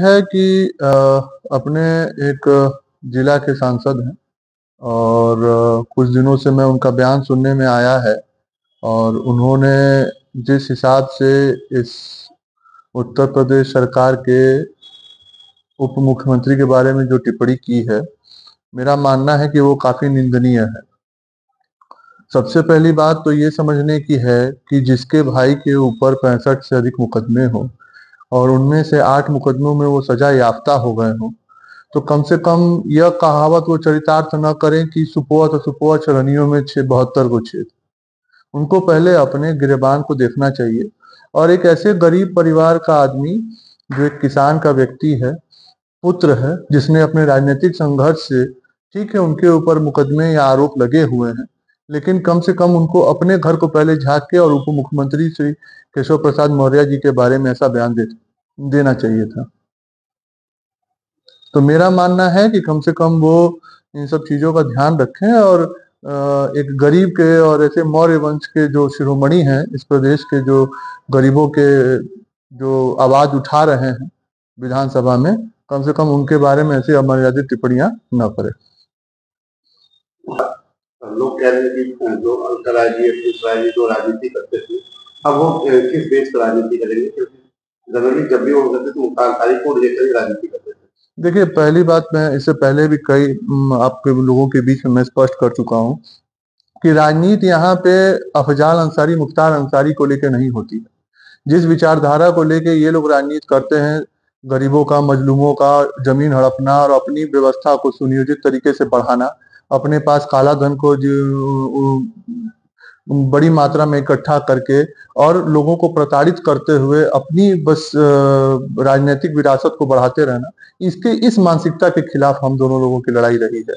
है कि अपने एक जिला के सांसद हैं और कुछ दिनों से मैं उनका बयान सुनने में आया है और उन्होंने जिस हिसाब से इस उत्तर प्रदेश सरकार के उप मुख्यमंत्री के बारे में जो टिप्पणी की है, मेरा मानना है कि वो काफ़ी निंदनीय है। सबसे पहली बात तो ये समझने की है कि जिसके भाई के ऊपर 65 से अधिक मुकदमे हों और उनमें से 8 मुकदमों में वो सजा याफ्ता हो गए हों, तो कम से कम यह कहावत वो चरितार्थ न करें कि सुपोत सुपोत चरनियों में 72 को छेद। उनको पहले अपने गिरेबान को देखना चाहिए और एक ऐसे गरीब परिवार का आदमी जो एक किसान का व्यक्ति है, पुत्र है, जिसने अपने राजनीतिक संघर्ष से, ठीक है उनके ऊपर मुकदमे या आरोप लगे हुए हैं, लेकिन कम से कम उनको अपने घर को पहले झांक के और उप मुख्यमंत्री श्री केशव प्रसाद मौर्य जी के बारे में ऐसा बयान देना चाहिए था। तो मेरा मानना है कि कम से कम वो इन सब चीजों का ध्यान रखें और एक गरीब के और ऐसे मौर्य वंश के जो शिरोमणि हैं, इस प्रदेश के जो गरीबों के जो आवाज उठा रहे हैं विधानसभा में, कम से कम उनके बारे में ऐसी अमर्यादित टिप्पणियां न करें। लोग कह रहे हैं कि जो अंकरा जी जो राजनीति करते थे, अब वो किस बेस पर राजनीति करेंगे, क्योंकि जनरली जब भी वो करते थे मुख्तार अंसारी को लेकर ही राजनीति करते थे। देखिए, पहली बात, मैं इससे पहले भी कई आपके लोगों के बीच में मैं स्पष्ट कर चुका हूँ कि राजनीति यहाँ पे अफजाल अंसारी, मुख्तार अंसारी को लेकर नहीं होती है। जिस विचारधारा को लेके ये लोग राजनीति करते हैं, गरीबों का, मजलूमों का जमीन हड़पना और अपनी व्यवस्था को सुनियोजित तरीके से बढ़ाना, अपने पास काला धन को बड़ी मात्रा में इकट्ठा करके और लोगों को प्रताड़ित करते हुए अपनी बस राजनीतिक विरासत को बढ़ाते रहना, इस मानसिकता के खिलाफ हम दोनों लोगों की लड़ाई रही है।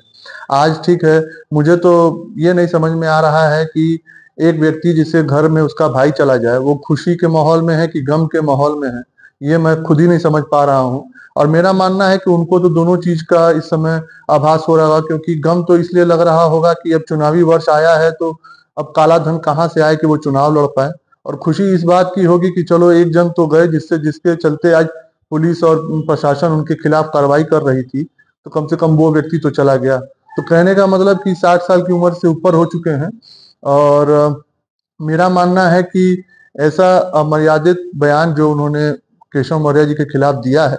आज ठीक है, मुझे तो ये नहीं समझ में आ रहा है कि एक व्यक्ति जिसके घर में उसका भाई चला जाए, वो खुशी के माहौल में है कि गम के माहौल में है, ये मैं खुद ही नहीं समझ पा रहा हूँ। और मेरा मानना है कि उनको तो दोनों चीज का इस समय आभास हो रहा होगा, क्योंकि गम तो इसलिए लग रहा होगा कि अब चुनावी वर्ष आया है, तो अब काला धन कहाँ से आए कि वो चुनाव लड़ पाए, और खुशी इस बात की होगी कि चलो एक जन तो गए जिसके चलते आज पुलिस और प्रशासन उनके खिलाफ कार्रवाई कर रही थी, तो कम से कम वो व्यक्ति तो चला गया। तो कहने का मतलब कि 60 साल की उम्र से ऊपर हो चुके हैं और मेरा मानना है कि ऐसा अमर्यादित बयान जो उन्होंने केशव मौर्य जी के खिलाफ दिया है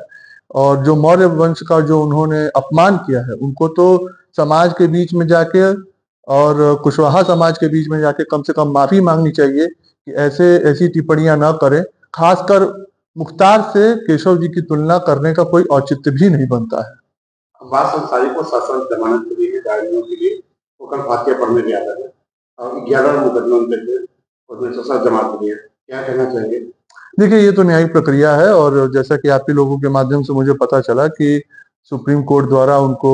और जो मौर्य वंश का जो उन्होंने अपमान किया है, उनको तो समाज के बीच में जाके और कुशवाहा समाज के बीच में जाके कम से कम माफी मांगनी चाहिए कि ऐसी टिप्पणियां ना करें। खासकर मुख्तार से केशव जी की तुलना करने का कोई औचित्य भी नहीं बनता है। अब्बास अंसारी को सशर्त जमानत के लिए, गाड़ियों के लिए वो कल फातिया पढ़ने गया था और 11 मुकदमे उनके थे, उसमें सशर्त जमानत दिया। क्या कहना चाहिए? देखिए, ये तो न्यायिक प्रक्रिया है और जैसा कि आप ही लोगों के माध्यम से मुझे पता चला कि सुप्रीम कोर्ट द्वारा उनको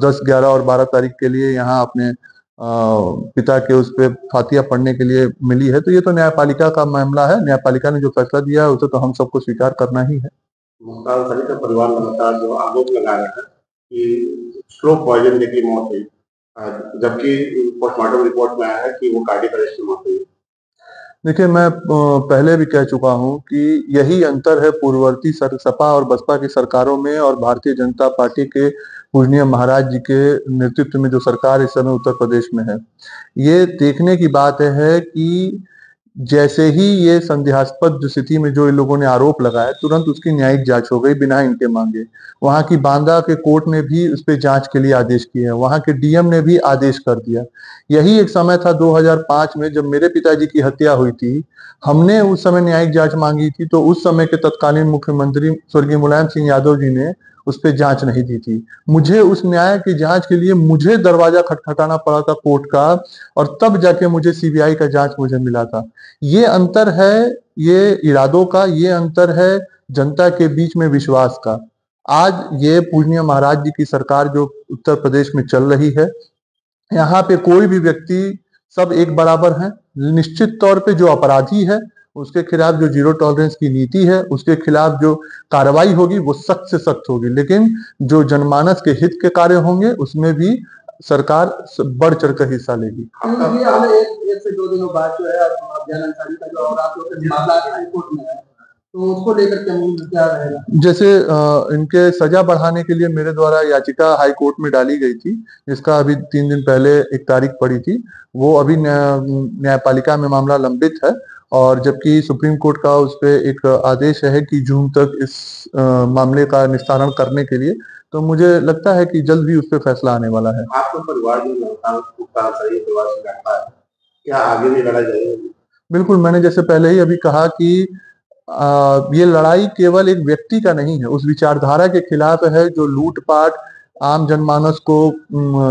10, 11 और 12 तारीख के लिए यहाँ अपने पिता के उस पे फातिया पढ़ने के लिए मिली है, तो ये तो न्यायपालिका का मामला है। न्यायपालिका ने जो फैसला दिया है उसे तो हम सबको स्वीकार करना ही है। मुख्तार अंसारी का परिवार लगातार जो आरोप लगा रहा है कि स्लो पॉइजन की मौत हुई, जबकि पोस्टमार्टम रिपोर्ट में आया है कि वो कार्डियक अरेस्ट में मौत हुई। देखिए, मैं पहले भी कह चुका हूँ कि यही अंतर है पूर्ववर्ती सपा और बसपा की सरकारों में और भारतीय जनता पार्टी के पूजनीय महाराज जी के नेतृत्व में जो सरकार इस समय उत्तर प्रदेश में है। ये देखने की बात है कि जैसे ही ये संदेहास्पद जो स्थिति में जो इन लोगों ने आरोप लगाया, तुरंत उसकी न्यायिक जांच हो गई बिना इनके मांगे। वहां की बांदा के कोर्ट ने भी उस पे जांच के लिए आदेश किया है, वहां के डीएम ने भी आदेश कर दिया। यही एक समय था 2005 में जब मेरे पिताजी की हत्या हुई थी, हमने उस समय न्यायिक जांच मांगी थी, तो उस समय के तत्कालीन मुख्यमंत्री स्वर्गीय मुलायम सिंह यादव जी ने उस पे जांच नहीं दी थी। मुझे उस न्याय की जांच के लिए मुझे दरवाजा खटखटाना पड़ा था कोर्ट का, और तब जाके मुझे सीबीआई का जांच मुझे मिला था। ये अंतर है, ये इरादों का, ये अंतर है जनता के बीच में विश्वास का। आज ये पूजनीय महाराज जी की सरकार जो उत्तर प्रदेश में चल रही है, यहाँ पे कोई भी व्यक्ति, सब एक बराबर हैं। निश्चित तौर पे जो अपराधी है उसके खिलाफ जो जीरो टॉलरेंस की नीति है, उसके खिलाफ जो कार्रवाई होगी वो सख्त से सख्त होगी, लेकिन जो जनमानस के हित के कार्य होंगे उसमें भी सरकार बढ़ चढ़ कर हिस्सा लेगी। एक से 2 दिनों बाद जो है अफजाल अंसारी का जो और आप लोग का मामला हाई कोर्ट में है, तो उसको लेकर के मूल्य क्या रहेगा? जैसे इनके सजा बढ़ाने के लिए मेरे द्वारा याचिका हाई कोर्ट में डाली गई थी, जिसका अभी 3 दिन पहले एक तारीख पड़ी थी। वो अभी न्यायपालिका में मामला लंबित है, और जबकि सुप्रीम कोर्ट का उस पे एक आदेश है कि जून तक इस मामले का निस्तारण करने के लिए। तो मुझे लगता है कि जल्द ही उस पे फैसला आने वाला है। आपका परिवार जो लगातार सही परिवार से लड़ता है, क्या आगे भी लड़ा जाएगा? बिल्कुल, मैंने जैसे पहले ही अभी कहा कि ये लड़ाई केवल एक व्यक्ति का नहीं है, उस विचारधारा के खिलाफ है जो लूट-पाट, आम जनमानस को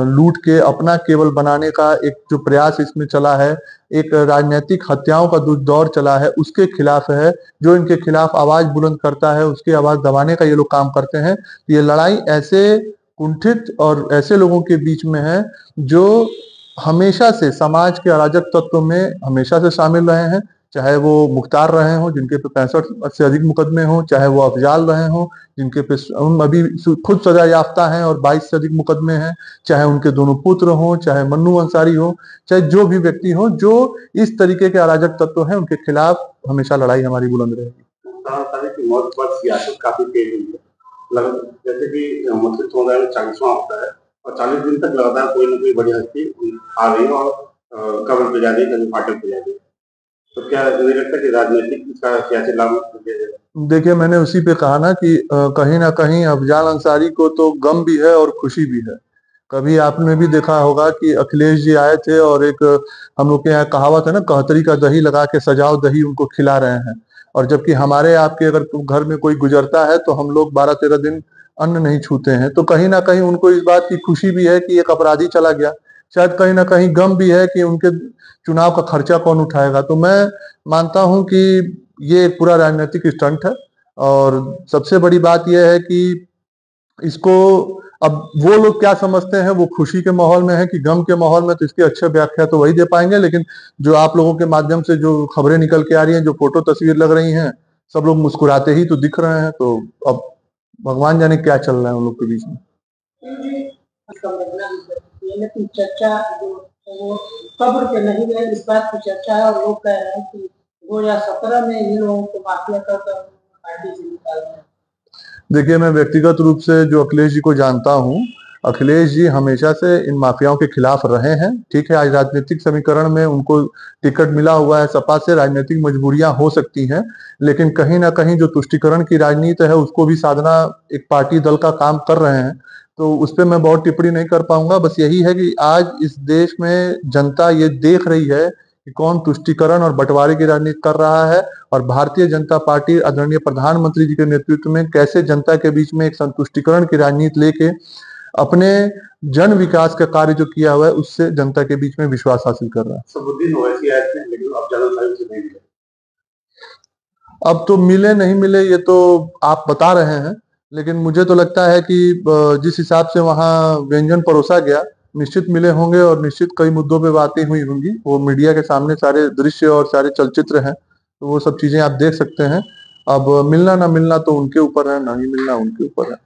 लूट के अपना केवल बनाने का एक जो प्रयास इसमें चला है, एक राजनैतिक हत्याओं का जो दौर चला है, उसके खिलाफ है। जो इनके खिलाफ आवाज़ बुलंद करता है, उसकी आवाज़ दबाने का ये लोग काम करते हैं। ये लड़ाई ऐसे कुंठित और ऐसे लोगों के बीच में है, जो हमेशा से समाज के अराजक तत्व में हमेशा से शामिल रहे हैं। चाहे वो मुख्तार रहे हों, जिनके पे 65 से अधिक मुकदमे हों, चाहे वो अफ़ज़ाल रहे हों, जिनके पे अभी खुद सजा याफ्ता हैं और 22 से अधिक मुकदमे हैं, चाहे उनके दोनों पुत्र हों, चाहे मन्नू अंसारी हो, चाहे जो भी व्यक्ति हो, जो इस तरीके के अराजक तत्व हैं, उनके खिलाफ हमेशा लड़ाई हमारी बुलंद रहेगी। मुख्तार अंसारी की मौत पर सियासत काफी तेज हुई है। जैसे कि मुस्लिम समुदाय में 40वां होता है और 40 दिन तक लगातार कोई ना कोई बड़ी हस्ती आ रही है और कब्र पे जा रही है, कभी फाटक पे जा रही है। तो क्या मुझे लगता है कि राजनीतिक इसका सियासी लाभ लिया जाए? देखिए, मैंने उसी पे कहा ना कि कहीं न कहीं अफ़ज़ाल अंसारी को तो गम भी है और खुशी भी है। कभी आपने भी देखा होगा कि अखिलेश जी आए थे और एक हम लोग के यहाँ कहावत है ना, कहतरी का दही लगा के सजाओ दही उनको खिला रहे हैं। और जबकि हमारे आपके अगर घर में कोई गुजरता है तो हम लोग 12-13 दिन अन्न नहीं छूते हैं। तो कहीं न कहीं उनको इस बात की खुशी भी है कि एक अपराधी चला गया। शायद कहीं न कहीं गम भी है कि उनके चुनाव का खर्चा कौन उठाएगा। तो मैं मानता हूँ कि ये एक पूरा राजनीतिक स्टंट है, और सबसे बड़ी बात ये है कि इसको अब वो लोग क्या समझते हैं, वो खुशी के माहौल में है कि गम के माहौल में, तो इसकी अच्छी व्याख्या तो वही दे पाएँगे। लेकिन जो आप लोगों के माध्यम से जो खबरें निकल के आ रही हैं, जो फ़ोटो तस्वीर लग रही हैं, सब लोग मुस्कुराते ही तो दिख रहे हैं। तो अब भगवान जाने क्या चल रहा है उन लोग के बीच में। लेकिन चर्चा जो वो कब्र पे नहीं गए, इस बात की चर्चा है और लोग कह रहे हैं कि 2017 में इन लोगों को माफिया कर पार्टी से निकाल रहे हैं। देखिए, मैं व्यक्तिगत रूप से जो अखिलेश जी को जानता हूँ, अखिलेश जी हमेशा से इन माफियाओं के खिलाफ रहे हैं। ठीक है, आज राजनीतिक समीकरण में उनको टिकट मिला हुआ है सपा से, राजनीतिक मजबूरियां हो सकती हैं, लेकिन कहीं न कहीं जो तुष्टीकरण की राजनीति है, उसको भी साधना एक पार्टी दल का काम कर रहे हैं। तो उस पे मैं बहुत टिप्पणी नहीं कर पाऊँगा। बस यही है कि आज इस देश में जनता ये देख रही है कि कौन तुष्टीकरण और बँटवारे की राजनीति कर रहा है, और भारतीय जनता पार्टी आदरणीय प्रधानमंत्री जी के नेतृत्व में कैसे जनता के बीच में एक संतुष्टिकरण की राजनीति लेके अपने जन विकास का कार्य जो किया हुआ है, उससे जनता के बीच में विश्वास हासिल कर रहा है। सबुद्दीन ओवैसी आए थे, लेकिन अब ज़्यादा साहिब से नहीं मिले। अब तो मिले नहीं मिले ये तो आप बता रहे हैं, लेकिन मुझे तो लगता है कि जिस हिसाब से वहाँ व्यंजन परोसा गया, निश्चित मिले होंगे और निश्चित कई मुद्दों पे बातें हुई होंगी। वो मीडिया के सामने सारे दृश्य और सारे चलचित्र हैं, तो वो सब चीज़ें आप देख सकते हैं। अब मिलना ना मिलना तो उनके ऊपर है, ना ही मिलना उनके ऊपर है।